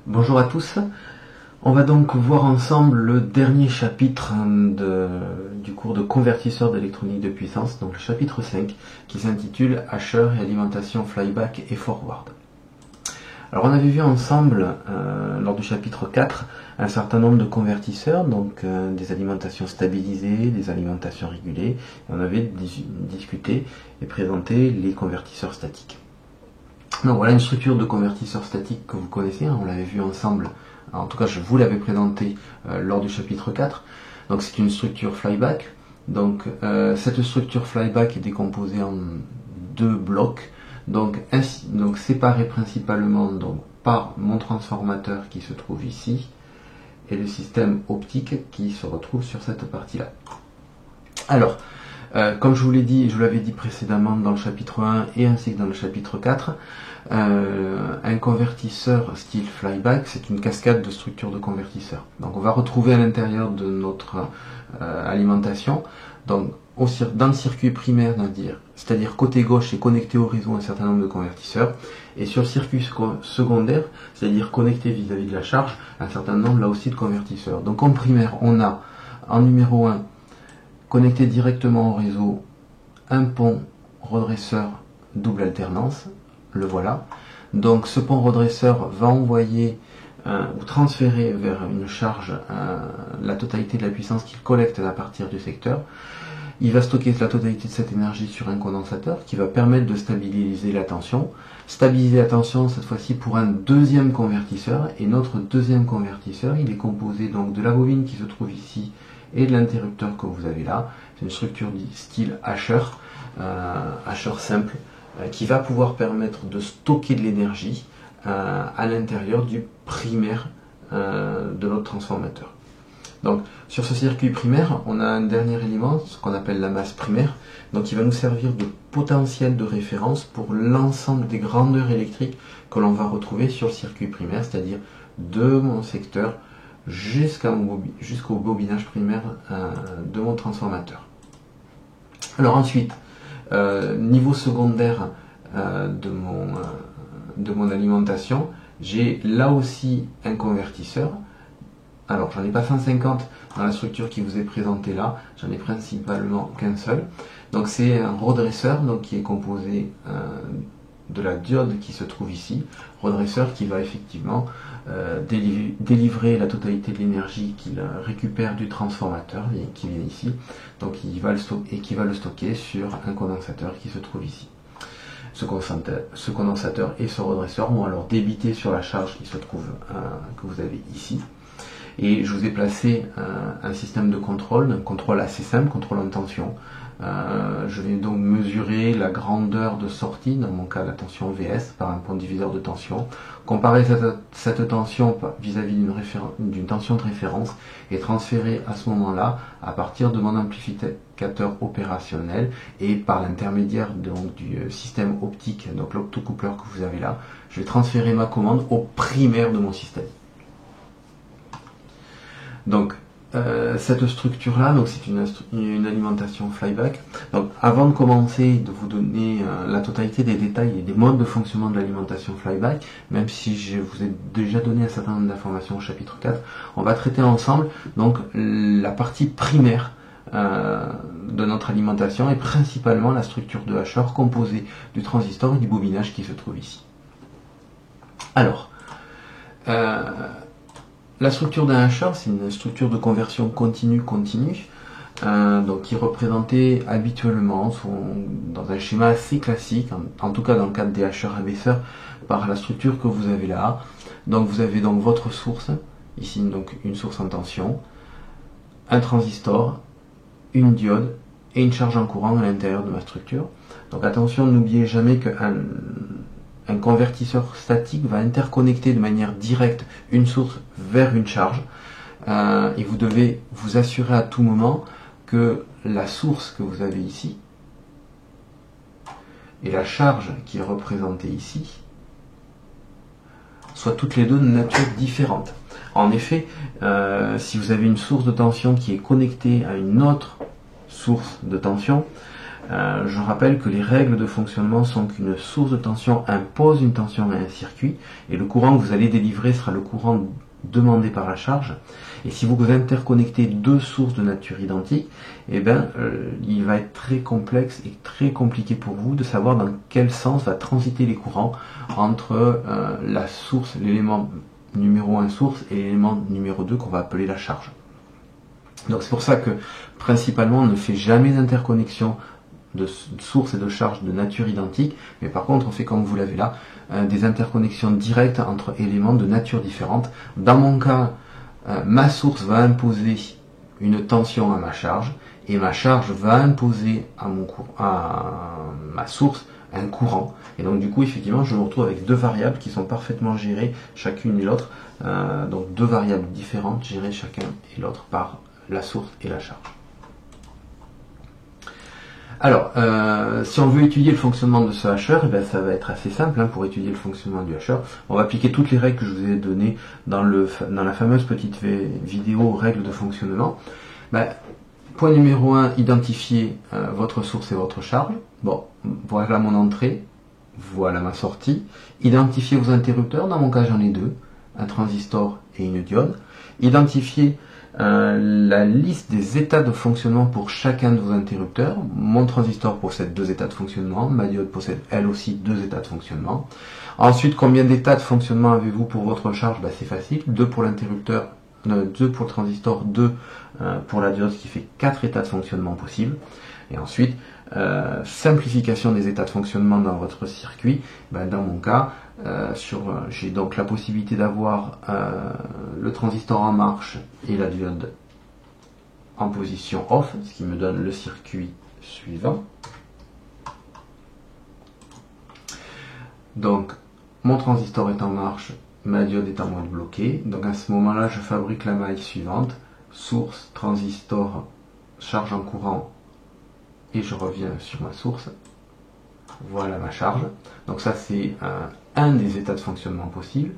Bonjour à tous, on va donc voir ensemble le dernier chapitre du cours de convertisseur d'électronique de puissance, donc le chapitre 5, qui s'intitule Hasher et alimentation flyback et forward. Alors on avait vu ensemble, lors du chapitre 4, un certain nombre de convertisseurs, donc des alimentations stabilisées, des alimentations régulées, et on avait discuté et présenté les convertisseurs statiques. Donc voilà une structure de convertisseur statique que vous connaissez, on l'avait vu ensemble, en tout cas je vous l'avais présenté lors du chapitre 4. Donc c'est une structure flyback. Donc cette structure flyback est décomposée en deux blocs, donc séparés principalement par mon transformateur qui se trouve ici et le système optique qui se retrouve sur cette partie-là. Alors, comme je vous l'ai dit, je vous l'avais dit précédemment dans le chapitre 1 et ainsi que dans le chapitre 4, un convertisseur style flyback, c'est une cascade de structures de convertisseurs. Donc on va retrouver à l'intérieur de notre alimentation, donc dans le circuit primaire, c'est-à-dire côté gauche est connecté au réseau un certain nombre de convertisseurs, et sur le circuit secondaire, c'est-à-dire connecté vis-à-vis de la charge, un certain nombre là aussi de convertisseurs. Donc en primaire, on a en numéro 1 connecté directement au réseau un pont redresseur double alternance, le voilà. Donc ce pont redresseur va envoyer ou transférer vers une charge la totalité de la puissance qu'il collecte à partir du secteur. Il va stocker la totalité de cette énergie sur un condensateur qui va permettre de stabiliser la tension. Stabiliser la tension cette fois-ci pour un deuxième convertisseur, et notre deuxième convertisseur il est composé donc de la bobine qui se trouve ici et de l'interrupteur que vous avez là. C'est une structure style Hasher, Hasher simple, qui va pouvoir permettre de stocker de l'énergie à l'intérieur du primaire de notre transformateur. Donc sur ce circuit primaire, on a un dernier élément, ce qu'on appelle la masse primaire, donc qui va nous servir de potentiel de référence pour l'ensemble des grandeurs électriques que l'on va retrouver sur le circuit primaire, c'est-à-dire de mon secteur jusqu'au bobinage primaire de mon transformateur. Alors ensuite, niveau secondaire de mon alimentation, j'ai là aussi un convertisseur. Alors j'en ai pas 150 dans la structure qui vous est présentée là, j'en ai principalement qu'un seul. Donc c'est un redresseur qui est composé de la diode qui se trouve ici, redresseur qui va effectivement délivrer la totalité de l'énergie qu'il récupère du transformateur et qui vient ici, donc qui va le stocker sur un condensateur qui se trouve ici. Ce condensateur et ce redresseur vont alors débiter sur la charge qui se trouve que vous avez ici. Et je vous ai placé un système de contrôle, un contrôle assez simple, contrôle en tension. Je vais donc mesurer la grandeur de sortie, dans mon cas la tension VS, par un point diviseur de tension, comparer cette tension vis-à-vis d'une tension de référence et transférer à ce moment-là, à partir de mon amplificateur opérationnel et par l'intermédiaire du système optique, donc l'optocoupleur que vous avez là, je vais transférer ma commande au primaire de mon système. Donc cette structure-là, c'est une alimentation flyback. Donc avant de commencer, de vous donner la totalité des détails et des modes de fonctionnement de l'alimentation flyback, même si je vous ai déjà donné un certain nombre d'informations au chapitre 4, on va traiter ensemble donc la partie primaire de notre alimentation et principalement la structure de Hasher composée du transistor et du bobinage qui se trouve ici. Alors, la structure d'un Hasher, c'est une structure de conversion continue, donc qui est représentée habituellement dans un schéma assez classique, en tout cas dans le cadre des Hasher épaisseurs, par la structure que vous avez là. Donc vous avez donc votre source, ici donc une source en tension, un transistor, une diode et une charge en courant à l'intérieur de ma structure. Donc attention, n'oubliez jamais qu'un convertisseur statique va interconnecter de manière directe une source vers une charge et vous devez vous assurer à tout moment que la source que vous avez ici et la charge qui est représentée ici soient toutes les deux de nature différente. En effet, si vous avez une source de tension qui est connectée à une autre source de tension, Je rappelle que les règles de fonctionnement sont qu'une source de tension impose une tension à un circuit, et le courant que vous allez délivrer sera le courant demandé par la charge. Et si vous interconnectez deux sources de nature identique, eh ben, il va être très complexe et très compliqué pour vous de savoir dans quel sens va transiter les courants entre la source, l'élément numéro 1 source, et l'élément numéro 2 qu'on va appeler la charge. Donc c'est pour ça que principalement on ne fait jamais d'interconnexion de source et de charge de nature identique, mais par contre on fait, comme vous l'avez là, des interconnexions directes entre éléments de nature différente. Dans mon cas, ma source va imposer une tension à ma charge, et ma charge va imposer à ma source un courant. Et donc du coup, effectivement, je me retrouve avec deux variables qui sont parfaitement gérées chacune et l'autre, donc deux variables différentes gérées chacun et l'autre par la source et la charge. Alors, si on veut étudier le fonctionnement de ce hacheur, eh bien, ça va être assez simple. Pour étudier le fonctionnement du hacheur, on va appliquer toutes les règles que je vous ai données dans la fameuse petite vidéo règles de fonctionnement. Point numéro 1, identifier votre source et votre charge. Bon, voilà mon entrée, voilà ma sortie. Identifier vos interrupteurs, dans mon cas j'en ai deux, un transistor et une diode. Identifier la liste des états de fonctionnement pour chacun de vos interrupteurs. Mon transistor possède deux états de fonctionnement, ma diode possède elle aussi deux états de fonctionnement. Ensuite, combien d'états de fonctionnement avez-vous pour votre charge? C'est facile, 2 pour l'interrupteur, 2 pour le transistor, 2 pour la diode, ce qui fait 4 états de fonctionnement possibles. Et ensuite, simplification des états de fonctionnement dans votre circuit. Dans mon cas, j'ai donc la possibilité d'avoir le transistor en marche et la diode en position off, ce qui me donne le circuit suivant. Donc mon transistor est en marche, ma diode est en mode bloqué. Donc à ce moment-là, je fabrique la maille suivante: source, transistor, charge en courant, et je reviens sur ma source. Voilà ma charge. Donc ça, c'est un des états de fonctionnement possibles.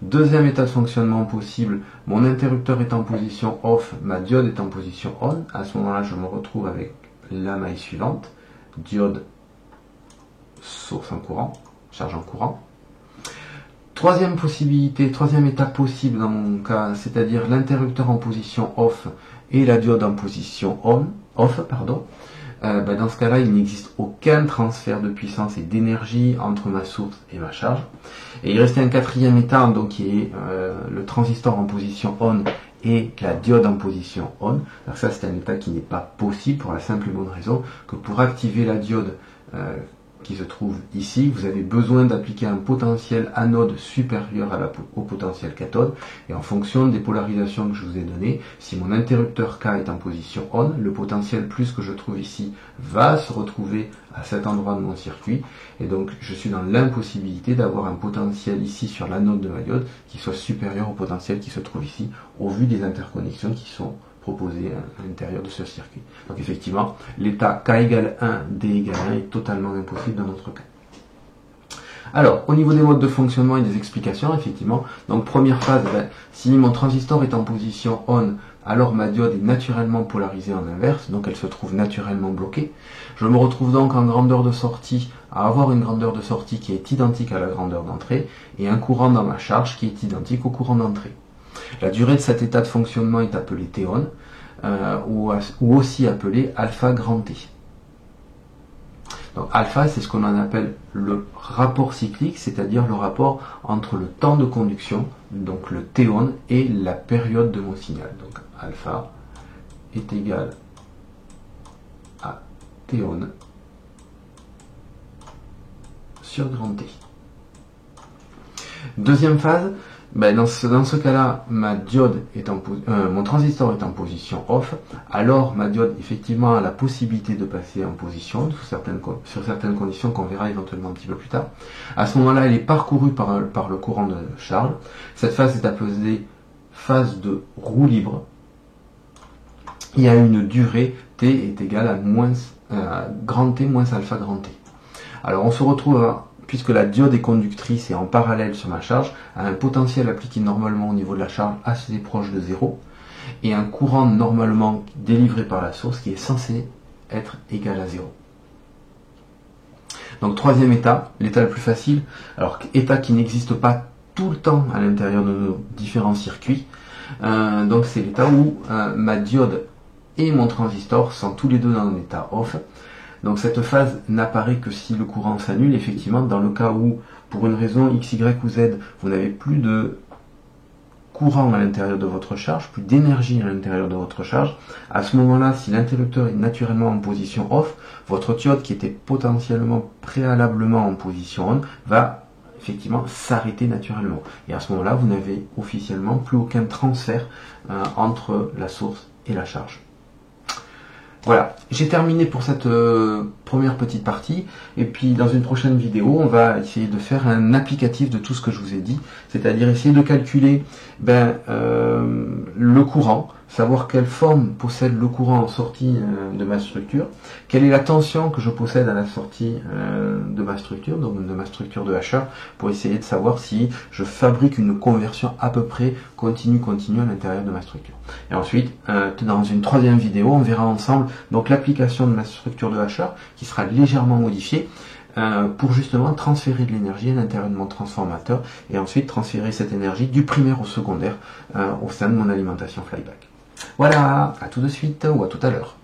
Deuxième état de fonctionnement possible, mon interrupteur est en position off, ma diode est en position on. À ce moment-là, je me retrouve avec la maille suivante: diode, source en courant, charge en courant. Troisième possibilité, troisième état possible dans mon cas, c'est-à-dire l'interrupteur en position off et la diode en position off. Dans ce cas-là, il n'existe aucun transfert de puissance et d'énergie entre ma source et ma charge. Et il restait un quatrième état, donc qui est le transistor en position on et la diode en position on. Alors ça, c'est un état qui n'est pas possible pour la simple et bonne raison que pour activer la diode qui se trouve ici, vous avez besoin d'appliquer un potentiel anode supérieur au potentiel cathode, et en fonction des polarisations que je vous ai données, si mon interrupteur K est en position on, le potentiel plus que je trouve ici va se retrouver à cet endroit de mon circuit, et donc je suis dans l'impossibilité d'avoir un potentiel ici sur l'anode de ma diode qui soit supérieur au potentiel qui se trouve ici, au vu des interconnexions qui sont proposé à l'intérieur de ce circuit. Donc effectivement, l'état K égale 1, D égale 1 est totalement impossible dans notre cas. Alors, au niveau des modes de fonctionnement et des explications, effectivement, donc première phase, si mon transistor est en position on, alors ma diode est naturellement polarisée en inverse, donc elle se trouve naturellement bloquée. Je me retrouve donc en grandeur de sortie à avoir une grandeur de sortie qui est identique à la grandeur d'entrée, et un courant dans ma charge qui est identique au courant d'entrée. La durée de cet état de fonctionnement est appelée T-on, ou aussi appelé alpha grand T. Donc alpha, c'est ce qu'on en appelle le rapport cyclique, c'est-à-dire le rapport entre le temps de conduction, donc le T-on, et la période de mon signal. Donc alpha est égal à T-on sur grand T. Deuxième phase, dans ce cas-là, ma diode mon transistor est en position off, alors ma diode effectivement a la possibilité de passer en position sur certaines conditions qu'on verra éventuellement un petit peu plus tard. À ce moment-là, elle est parcourue par le courant de charge. Cette phase est appelée phase de roue libre. Il y a une durée T est égale à grand T moins alpha grand T. Alors on se retrouve puisque la diode est conductrice et en parallèle sur ma charge, a un potentiel appliqué normalement au niveau de la charge assez proche de 0, et un courant normalement délivré par la source qui est censé être égal à 0. Donc troisième état, l'état le plus facile, alors état qui n'existe pas tout le temps à l'intérieur de nos différents circuits. Donc c'est l'état où ma diode et mon transistor sont tous les deux dans un état off. Donc cette phase n'apparaît que si le courant s'annule. Effectivement, dans le cas où, pour une raison X, Y ou Z, vous n'avez plus de courant à l'intérieur de votre charge, plus d'énergie à l'intérieur de votre charge, à ce moment-là, si l'interrupteur est naturellement en position off, votre diode qui était potentiellement préalablement en position on va effectivement s'arrêter naturellement. Et à ce moment-là, vous n'avez officiellement plus aucun transfert entre la source et la charge. Voilà, j'ai terminé pour cette première petite partie, et puis dans une prochaine vidéo, on va essayer de faire un applicatif de tout ce que je vous ai dit, c'est-à-dire essayer de calculer le courant, savoir quelle forme possède le courant en sortie de ma structure, quelle est la tension que je possède à la sortie de ma structure, donc de ma structure de Usher, pour essayer de savoir si je fabrique une conversion à peu près continue à l'intérieur de ma structure. Et ensuite, dans une troisième vidéo, on verra ensemble donc l'application de ma structure de Usher qui sera légèrement modifiée pour justement transférer de l'énergie à l'intérieur de mon transformateur et ensuite transférer cette énergie du primaire au secondaire au sein de mon alimentation flyback. Voilà, à tout de suite ou à tout à l'heure.